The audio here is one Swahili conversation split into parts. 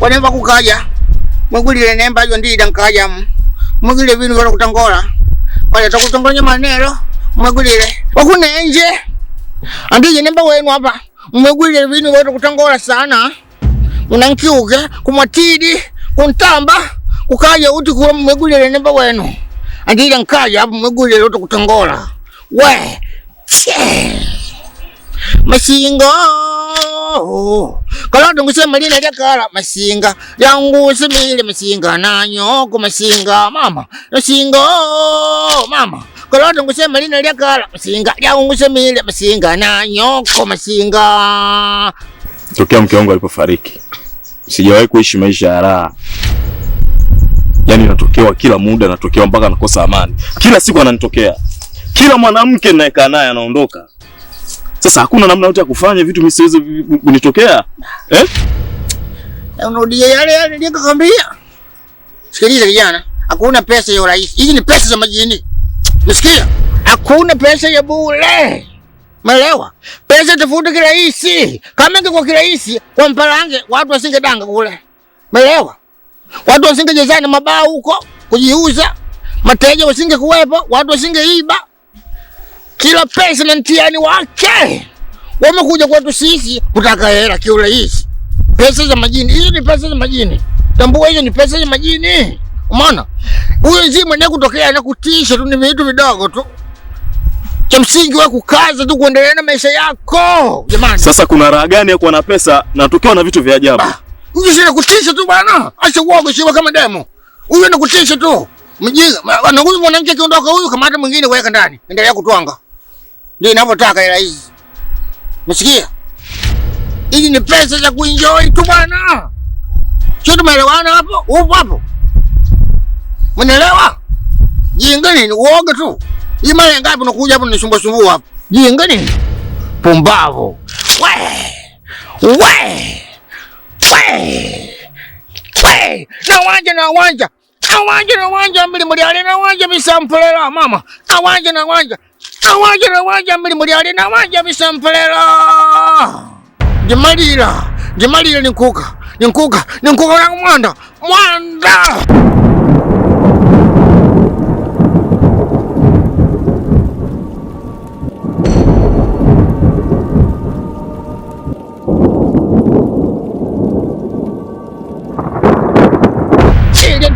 wanemba kukaja mwegulile nemba yo ndida nkaja mwegulile vinu vya kutangola wale takutongonya manero mwegulile wakunenje andije nemba wenu hapa mwegulile vinu vya kutangola sana unankiuke kumwatidi kuntamba kukaja uti kuwa mwegulile nemba wenu andije nkaja hapa mwegulile uti kutangola we masinga kalado ngusema lina dakala masinga yangu simile masinga nanyoko masinga mama masinga mama kalado ngusema lina dakala masinga yangu simile masinga nanyoko masinga. Tokea mke wangu alipofariki sijawahi kuishi maisha ya raha. Yaani natokewa kila muda, natokewa mpaka nakosa amani. Kila siku ananitokea. Kila mwanamke ninayekaa naye anaondoka. Sasa hakuna namna yote ya kufanya vitu msiweze kunitokea. Unarudia yale nilikwambia. Sikiliza kijana, hakuna pesa ya urahisi. Hizi ni pesa za majini. Unasikia? Hakuna pesa ya bure. Umeelewa? Pesa tafuta kirahisi. Kama ingekuwa kirahisi kwa Mpalange watu wasingedanga kule. Umeelewa? Watu wasingejezana mabao huko kujiuza. Mateja wasingekuwepo, watu wasingeiba. Kila pesa na mtihani wake. Wamekuja kwetu sisi kutaka hela kiurahisi. Pesa za majini. Hizo ni pesa za majini. Tambua hizo ni pesa za majini. Umeona? Huyo nzima ni kutokea na kutisha tu, ni vitu vidogo tu. Cha msingi wewe kukaza tu kuendelea na maisha yako. Jamani. Sasa kuna raha gani ya kuwa na pesa na tukiwa na vitu vya ajabu? Huyo si kutisha tu bwana. Acha uoga shiwa kama demo. Huyo ni kutisha tu. Mjinga. Na huyu mwanamke akiondoka huyu kamata mwingine weka ndani. Endelea kutwanga. Ndio ninapotaka hela hizi. Msikia? Hizi ni pesa za kuenjoy tu bwana. Sio tumeelewana hapo? Upo hapo? Unaelewa? Jinga nini? Uoga tu. Hii mara ngapi unakuja hapo unisumbua sumbua hapo? Jinga nini? Pumbavu. We! Na wanja mbili muliale na wanja bisamplela mama. Na wanja mbili muliale na wanja bisamplela. Jamalira ninkuka na mwanda.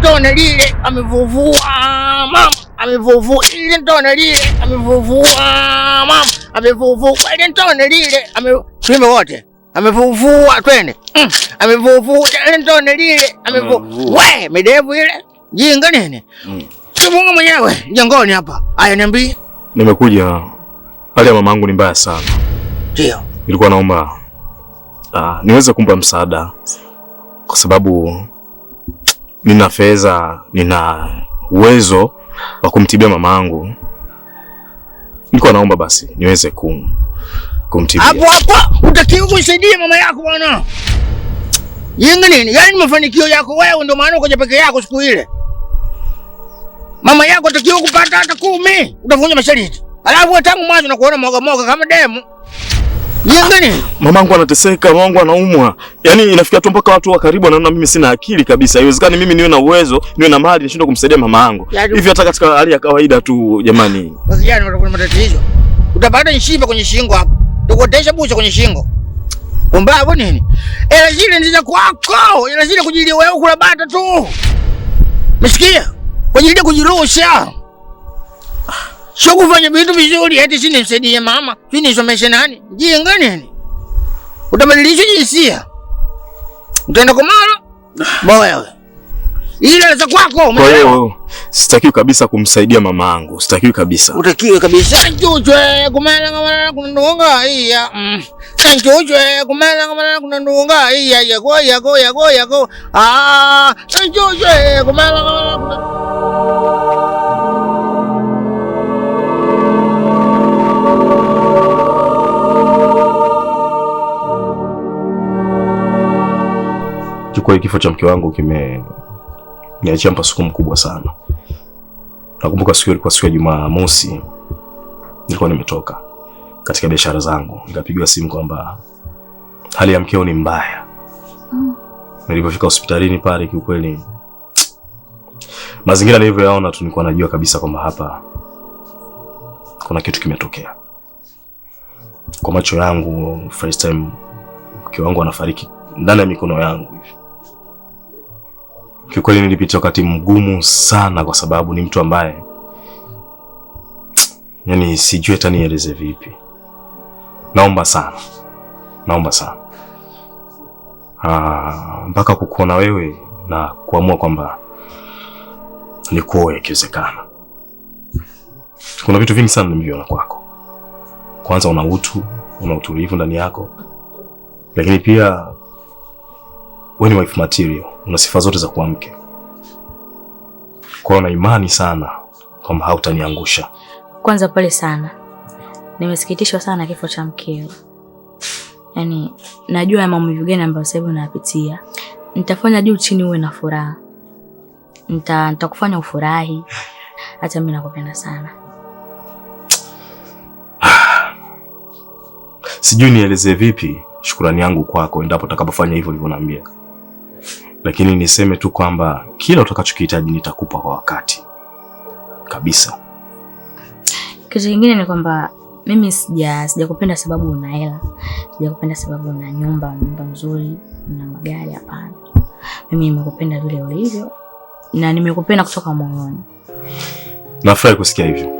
Tone lile amevuvua mama, amevuvua ile tone lile amevuvua mama, amevuvua ile tone lile twende wote amevuvua twende amevuvua ile tone lile amevuvua we midevu ile jinga nini Mungu mwenyewe jangoni hapa. Aya niambie. Nimekuja hali ya mamangu ni mbaya sana. Ndio. Nilikuwa naomba niweze kumpa msaada kwa sababu nina fedha, nina uwezo wa kumtibia mamangu. Nilikuwa naomba basi niweze kumtibia. Hapo utakiwa kusaidia mama yako bwana. Yenga nini? Yaani mafanikio yako wewe ndio maana ukaja peke yako siku ile. Mama yako utakiwa kupata hata 10. Utavunja mashariti. Alafu tangu mwanzo nakuona moga kama demu. Yenga nini? Mamangu anateseka, mamangu anaumwa. Yaani inafikia tu mpaka watu wa karibu wanaona mimi sina akili kabisa. Haiwezekani mimi niwe na uwezo, niwe na mali nishindwe kumsaidia mama yangu. Hivi hata katika hali ya kawaida tu jamani. Wakijana watakuwa na matatizo. Utapata nshiba kwenye shingo hapo. Tukotesha bucha kwenye shingo. Kumbavu nini? Ela zile ndizo kwako. Ela zile kujilia wewe kula bata tu. Msikia? Kujilia kujirusha. Sio kufanya vitu vizuri eti sini msaidie mama. Sini nisomeshe nani? Jinga nini? Utabadilisha jinsia. Utaenda kwa mara? Boya wewe. Ile za kwako. Kwa hiyo sitakiwi kabisa kumsaidia mamangu. Sitakiwi kabisa. Utakiwi kabisa. Njuchwe kumela kunandunga iya. Njuchwe kumela kunandunga iya ya go. Njuchwe kumela Kwa kifo cha mke wangu kimeniachia mpasuko mkubwa sana. Nakumbuka siku ilikuwa siku ya Jumamosi. Nilikuwa nimetoka katika biashara zangu. Nikapigiwa simu kwamba hali ya mkeo ni mbaya. Nilipofika hospitalini pale, kiukweli mazingira nilivyoyaona tu nilikuwa najua kabisa kwamba hapa kuna kitu kimetokea. Kwa macho yangu first time mke wangu anafariki ndani ya mikono yangu hivi. Kiukweli nilipitia wakati mgumu sana, kwa sababu ni mtu ambaye yani sijui hata nieleze vipi. Naomba sana mpaka kukuona wewe na kuamua kwamba nikuoe ikiwezekana. Kuna vitu vingi sana nimeviona kwako. Kwanza una utu, una utulivu ndani yako, lakini pia wewe ni wife material, una sifa zote za kuwa mke. Kwa hiyo na imani sana kwamba hautaniangusha. Kwanza pole sana. Nimesikitishwa sana kifo cha mkeo. Yaani najua ya maumivu gani ambayo sasa hivi unayapitia. Nitafanya juu chini uwe na furaha. Nitakufanya ufurahi. Hata mimi nakupenda sana. Sijui nieleze vipi shukrani yangu kwako endapo utakapofanya hivyo ulivyoniambia. Lakini niseme tu kwamba kila utakachokihitaji nitakupa kwa wakati kabisa. Kitu kingine ni kwamba mimi sijakupenda sababu una hela. Sijakupenda sababu una nyumba nzuri, una magari, hapana. Mimi nimekupenda vile ulivyo na nimekupenda kutoka moyoni. Nafurahi kusikia hivyo.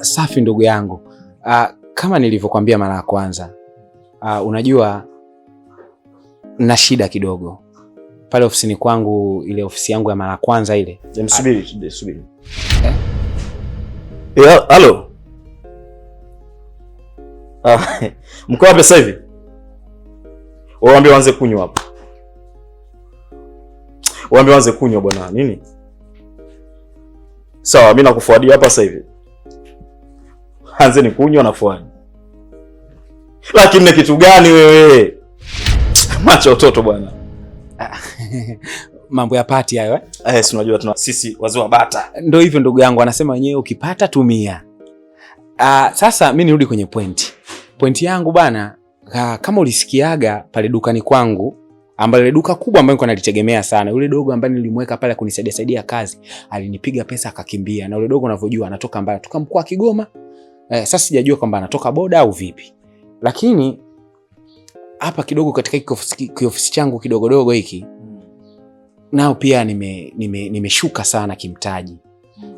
Safi ndugu yangu. Kama nilivyokuambia mara ya kwanza, unajua na shida kidogo pale ofisini kwangu, ile ofisi yangu ya mara ya kwanza ile. Subiri. Halo. Mko wapi sasa hivi? Waambie waanze kunywa hapo. Waambie waanze kunywa bwana. Nini? Sawa, mimi nakufuadia hapa sasa hivi. Anzeni kunywa na fuani. Lakini ni kitu gani wewe? Macho utoto bwana. Mambo ya pati hayo si unajua tuna sisi wazee wa bata. Ndio hivyo ndugu yangu, anasema wenyewe ukipata tumia. Sasa mimi nirudi kwenye pointi yangu bana. Kama ulisikiaga pale dukani kwangu, ambapo ile duka kubwa ambayo nilikuwa nalitegemea sana, yule dogo ambaye nilimweka pale kunisaidia kazi, alinipiga pesa akakimbia. Na yule dogo unavyojua anatoka mbali, toka mkoa wa Kigoma. Sasa sijajua kwamba anatoka boda au vipi. Lakini hapa kidogo katika kiofisi changu kidogo hiki nao pia nimeshuka sana kimtaji.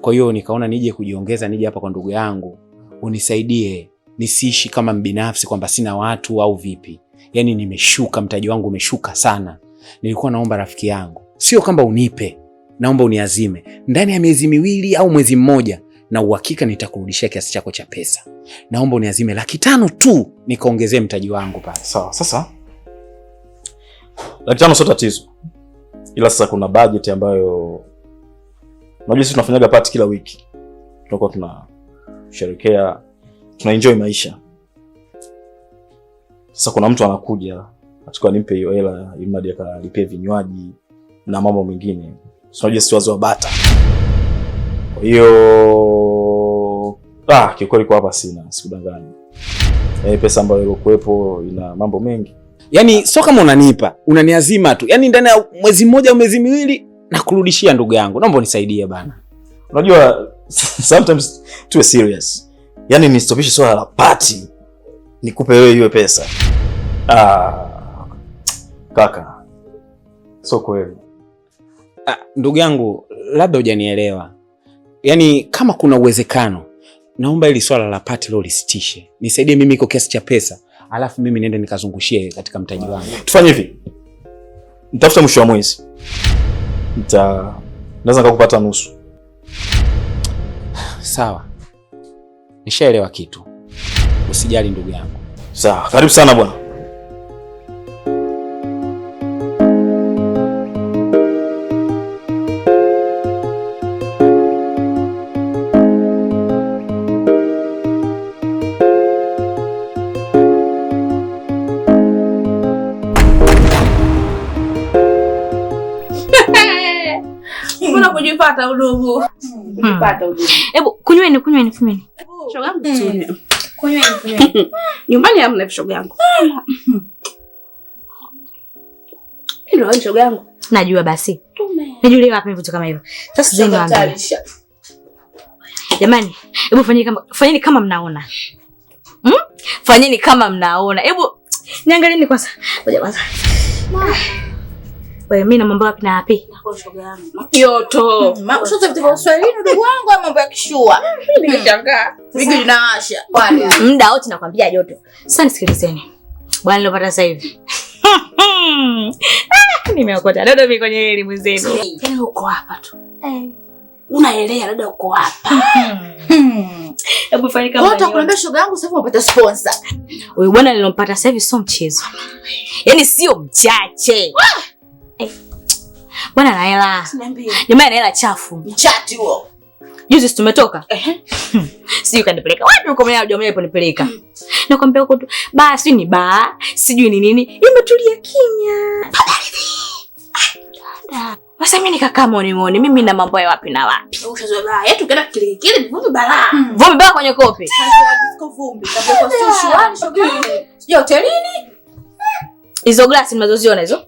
Kwa hiyo nikaona nije kujiongeza, nije hapa kwa ndugu yangu unisaidie, nisiishi kama mbinafsi kwamba sina watu au vipi. Yaani nimeshuka, mtaji wangu umeshuka sana. Nilikuwa naomba rafiki yangu, sio kwamba unipe, naomba uniazime ndani ya miezi 2 au mwezi mmoja, na uhakika nitakurudishia kiasi chako cha pesa. Naomba uniazime 500 tu nikaongezee mtaji wangu pale. Sawa, sasa 500 sio tatizo. Ila sasa kuna budget ambayo unajua sisi tunafanyaga party kila wiki. Tunakuwa tunasherehekea, tunaenjoy maisha. Sasa kuna mtu anakuja, atakuwa nimpe hiyo hela ili mradi akalipie vinywaji na mambo mengine. Unajua sisi wazee wa bata. Kwa hiyo kikweli kwa hapa sikudanganya. Pesa ambayo ilikuwepo ina mambo mengi. Yaani sio kama unanipa, unaniazima tu. Yaani ndani ya mwezi mmoja au miezi 2 nakurudishia ndugu yangu. Naomba unisaidie bana. Unajua sometimes tuwe serious. Yaani nistopishe swala la party. Nikupe wewe hiyo pesa. Kaka. Sio kweli. Ndugu yangu, labda hujanielewa. Yaani kama kuna uwezekano, naomba ili swala la party leo lisitishe. Nisaidie mimi iko kiasi cha pesa, alafu mimi niende nikazungushie katika mtaji wangu. Tufanye hivi. Nitafuta mwisho wa mwezi. Naweza nikakupata nusu. Sawa. Nishaelewa kitu. Usijali ndugu yangu. Sawa, karibu sana bwana. Mbona kujipata udugu? Kujipata udugu. Hebu kunyweni. Shoga yangu tu. Kunyweni. Nyumbani hamna shoga yangu. Ndio shoga yangu. Najua basi. Nijulie wapi vitu kama hivyo. Sasa zeni waambie. Jamani, hebu fanyeni kama mnaona. Fanyeni kama mnaona. Hebu niangalieni kwanza. Ngoja kwanza. Wewe mimi na mambo yapi na yapi? Shoga yangu. Yoto. Sasa vitu vya Kiswahili ndugu wangu au mambo ya kishua? Mimi nimeshangaa. Miguu inawasha. Kwani muda wote nakwambia joto. Sasa nisikilizeni. Bwana nilopata sasa hivi. Nimeokota dada mimi kwenye elimu zenu. Tena uko hapa tu. Unaelea dada uko hapa. Hebu fanya kama wewe utakwambia shoga yangu sasa unapata sponsor. Wewe bwana nilopata sasa hivi sio mchezo. Yaani sio mchache. Bwana na hela. Niambie. Jamaa ana hela chafu. Mchati huo. Juzi tumetoka. Sijui kanipeleka wapi huko mwenyewe hujamwona aliponipeleka. Nakwambia huko tu basi ni baa, sijui ni nini. Imetulia kimya. Dada. Sasa mimi nikakaa muone mimi na mambo ya wapi na wapi. Ushazoea baa. Yetu kenda kile ni vumbi balaa. Vumbi baa kwenye kope. Sasa vumbi. Kabla kwa shuani shoga. Sio hotelini. Hizo glasi mnazoziona hizo?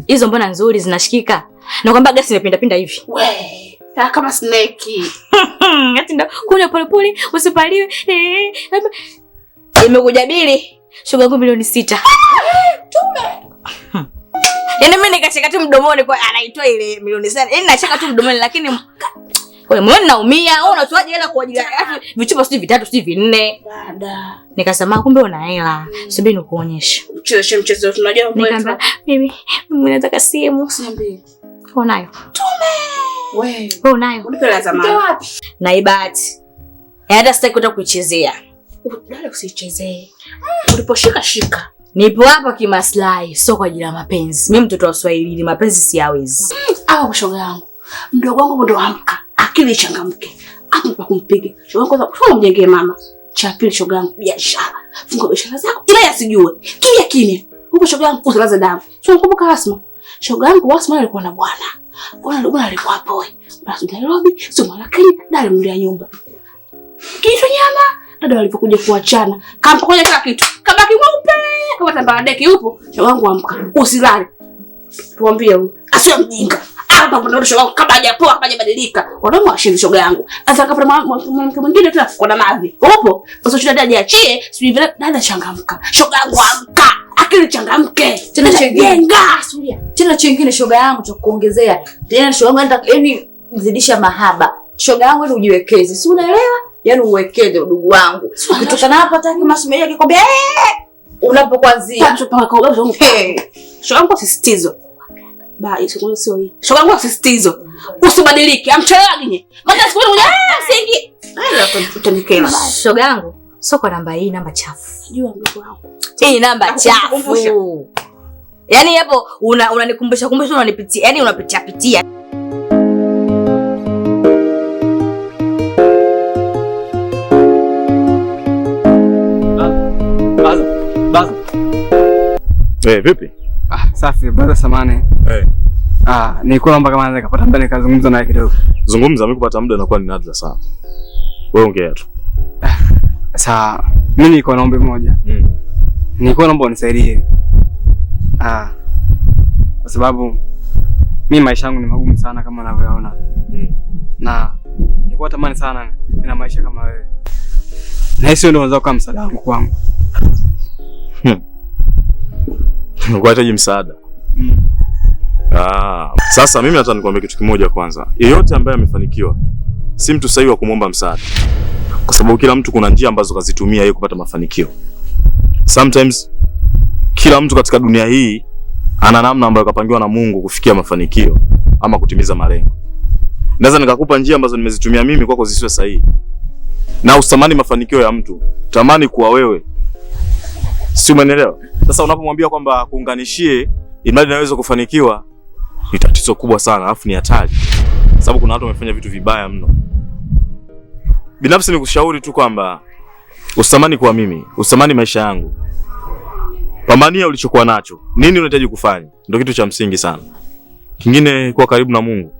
Hizo mbona nzuri zinashikika? Nakwambia glasi inapinda hivi. We, kama snake. Ati ndo kunywa polepole usipaliwe. Imekujabili. Shoga yangu milioni 6. Tume. Yaani mimi nikacheka tu mdomoni kwa anaitoa ile milioni 6. Yaani nacheka tu mdomoni lakini kwa moyo naumia. Wewe unatoaje hela kwa ajili ya vichupa sio 3 sio 4? Dada. Nikasema kumbe una hela. Subiri nikuonyeshe. Mchezo tunajua mambo yetu. Nikamwambia mimi nataka simu. Niambie. Unayo? Tume. Wewe unayo? Unipeleka zamani. Wapi? Na ibati. Hata sitaki kwenda kuichezea. Dada usichezee. Uliposhika shika. Nipo hapa kimaslahi, sio kwa ajili ya mapenzi. Mimi mtoto wa Swahili, mapenzi siyawezi. Hapo shoga yangu. Mdogo wangu ndo amka. Akili changamke. Hapo pa kumpiga. Shoga yangu kwanza funga mjengee mama. Cha pili shoga yangu biashara. Funga biashara zako. Ila yasijue. Kimya. Huko shoga yangu usilaze damu. Sio kumbuka Asma. Shoga yangu Asma alikuwa na bwana. Bwana alikuwa hapo. Basi Nairobi, sio mara Kenya, dada mlia nyumba. Kitu nyama, dada walipokuja kuachana. Kampokonya kila kitu. Kabaki mweupe. Kama tambara deki upo. Shoga yangu amka. Usilale. Tuambie huyu. Asiwe mjinga. Hapa kuna shoga yangu kabla hajapoa, kabla hajabadilika. Wanaume washindi shoga yangu. Sasa kama mwanamke mwingine tena kuna mavi. Upo? Sasa shida dada jiachie, sijui vile dada changamka. Shoga yangu amka. Akili changamke. Tena jenga. Tena chengine shoga yangu cha kuongezea. Tena shoga yangu anataka yani mzidisha mahaba. Shoga yangu ni ujiwekeze. Si unaelewa? Yaani uwekeze udugu wangu. Ukitokana hapa hata kama shemeji akikwambia unapokuanzia. Shoga yangu sisitizo. Hizo sio hii. Shoga yangu sisitizo. Usibadilike. Amchelewaje? Maana siku moja singi. Utanikela. Shoga yangu, sio kwa namba hii, namba chafu. Jua mdogo wangu. Hii namba chafu. Yaani hapo unanikumbusha unanipitia. Yaani unapitia. Vipi? Safi, brother samani. Nilikuwa naomba kama naweza kupata muda nikazungumza naye kidogo. Zungumza, mimi kupata muda inakuwa ni nadra sana. Wewe ongea tu. Sawa, mimi niko na ombi moja. Nilikuwa naomba unisaidie. Kwa sababu mimi maisha yangu ni magumu sana kama unavyoona. Na nilikuwa natamani sana nina maisha kama wewe. Na hiyo ndio unaweza kuwa msaada wangu kwangu. Unahitaji msaada. Sasa mimi nataka nikwambie kitu kimoja kwanza. Yeyote ambaye amefanikiwa si mtu sahihi wa kumwomba msaada. Kwa sababu kila mtu kuna njia ambazo kazitumia yeye kupata mafanikio. Sometimes kila mtu katika dunia hii ana namna ambayo kapangiwa na Mungu kufikia mafanikio ama kutimiza malengo. Naweza nikakupa njia ambazo nimezitumia mimi kwako zisiwe sahihi. na usamani mafanikio ya mtu, tamani kuwa wewe. Si umeelewa? Sasa unapomwambia kwamba kuunganishie imradi naweza kufanikiwa, ni tatizo kubwa sana, alafu ni hatari. Sababu kuna watu wamefanya vitu vibaya mno. Binafsi nikushauri tu kwamba usamani kwa mimi, usamani maisha yangu. Pambania ulichokuwa nacho. Nini unahitaji kufanya? Ndio kitu cha msingi sana. Kingine kuwa karibu na Mungu.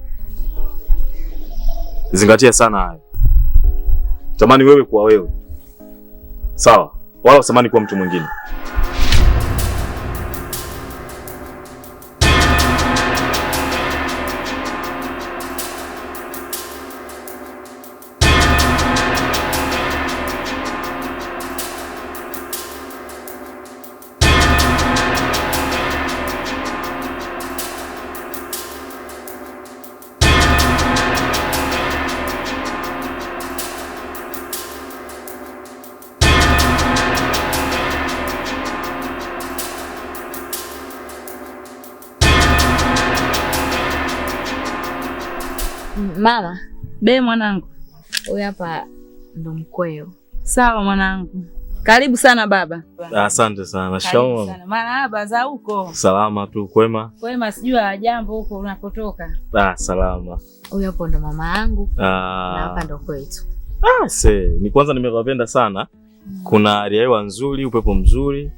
Zingatia sana hayo. Tamani wewe kuwa wewe. Sawa? Wala usamani kuwa mtu mwingine. Mama, be mwanangu. Huyu hapa ndo mkweo. Sawa mwanangu. Karibu sana baba. Asante sana. Shikamoo. Marahaba, za huko? Salama tu, kwema. Kwema, sijui jambo huko unapotoka. Salama. Huyu hapo ndo mama yangu. Na hapa ndo kwetu. Ni kwanza nimewapenda sana. Kuna hali ya hewa nzuri, upepo mzuri.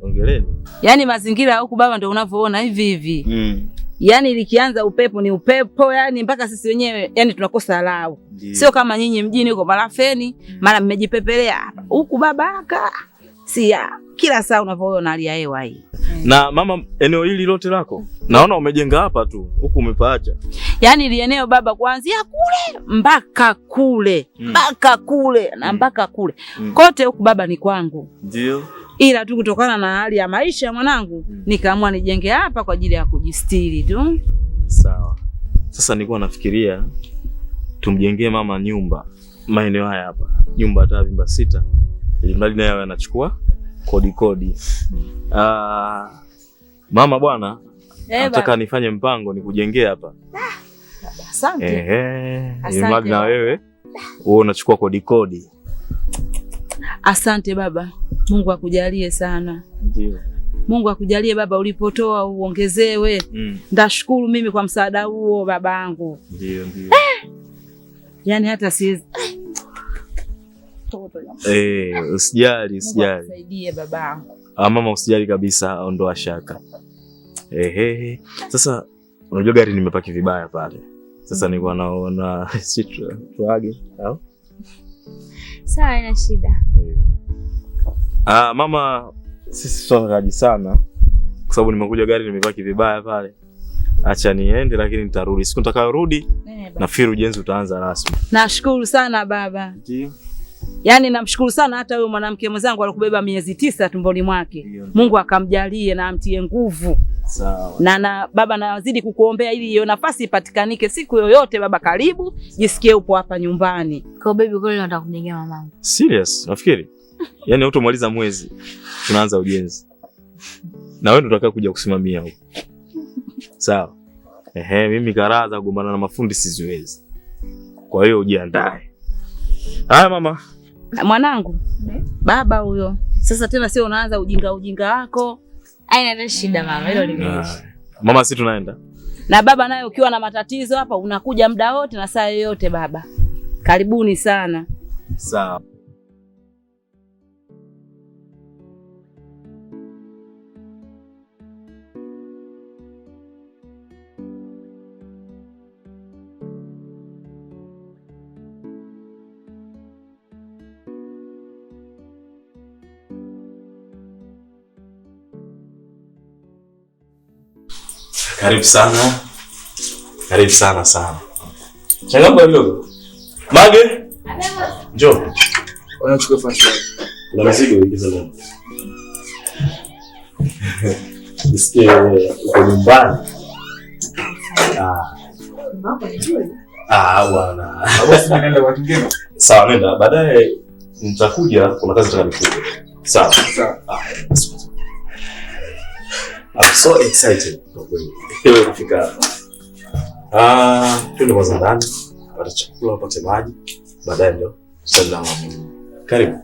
Ongeleni. Yaani mazingira huku baba ndo unavyoona hivi hivi. Yaani likianza upepo ni upepo, yani mpaka sisi wenyewe yani tunakosa lau. Sio kama nyinyi mjini huko marafeni, mara mmejipepelea hapa. Huku babaka. Kila saa unavyoona hali ya hewa hii. Na mama, eneo hili lote lako naona umejenga hapa tu, huku umepaacha. Yaani ile eneo baba kuanzia kule mpaka kule, mpaka kule na mpaka kule. Kote huku baba ni kwangu. Ndio. Ila tu kutokana na hali ya maisha mwanangu, nikaamua nijenge hapa kwa ajili ya kujistiri tu. Sawa. Sasa nilikuwa nafikiria tumjengee mama nyumba maeneo haya hapa. Nyumba hata vyumba 6. Ili mradi naye anachukua kodi. Mama bwana, nataka nifanye mpango nikujengee hapa. Asante. Ili mradi na wewe unachukua kodi. Asante baba. Mungu akujalie sana. Ndio. Mungu akujalie baba, ulipotoa uongezewe. Ndashukuru mimi kwa msaada huo babangu. Ndio. Yaani hata siwezi. Usijali. Nisaidie babangu. Mama usijali kabisa, ondoa shaka. Sasa unajua gari nimepaki vibaya pale. Sasa nilikuwa naona tuage au? Sawa, ina shida. Mama, sisi swakaji sana kwa sababu nimekuja gari nimepaki vibaya pale. Acha niende, lakini nitarudi. Siku nitakayorudi nafikiri ujenzi utaanza rasmi. Nashukuru sana baba. Ndio. Yaani namshukuru sana hata huyo mwanamke mwenzangu alikubeba miezi 9 tumboni mwake. Mungu akamjalie na amtie nguvu. Sawa. Na baba nazidi kukuombea ili hiyo nafasi ipatikanike siku yoyote baba, karibu. Jisikie upo hapa nyumbani. Kwa baby girl nataka kumjengea mamangu. Serious? Nafikiri. Yaani hutomaliza mwezi tunaanza ujenzi. Na wewe ndo utakaye kuja kusimamia huko. Sawa. Mimi karaza kugombana na mafundi siziwezi. Kwa hiyo ujiandae. Haya mama. Mwanangu. Baba huyo. Sasa tena sio unaanza ujinga wako. Haina shida mama, hilo limeisha. Mama, si tunaenda. Na baba naye ukiwa na matatizo hapa unakuja muda wote na saa yoyote baba. Karibuni sana. Sawa. Karibu sana. Karibu sana sana. Changamka kidogo. Mage? Njoo. Unachukua fast. Na mzigo ingiza ndani. Nisikie uko nyumbani. Bwana. Basi naenda kwa kingine. Sawa, nenda. Baadaye nitakuja, kuna kazi nitakayofanya. Sawa. I'm so excited kwa kweli. Wewe kufika. Twende kwanza ndani. pata chakula, upate maji, baadaye ndio sasa. Karibu.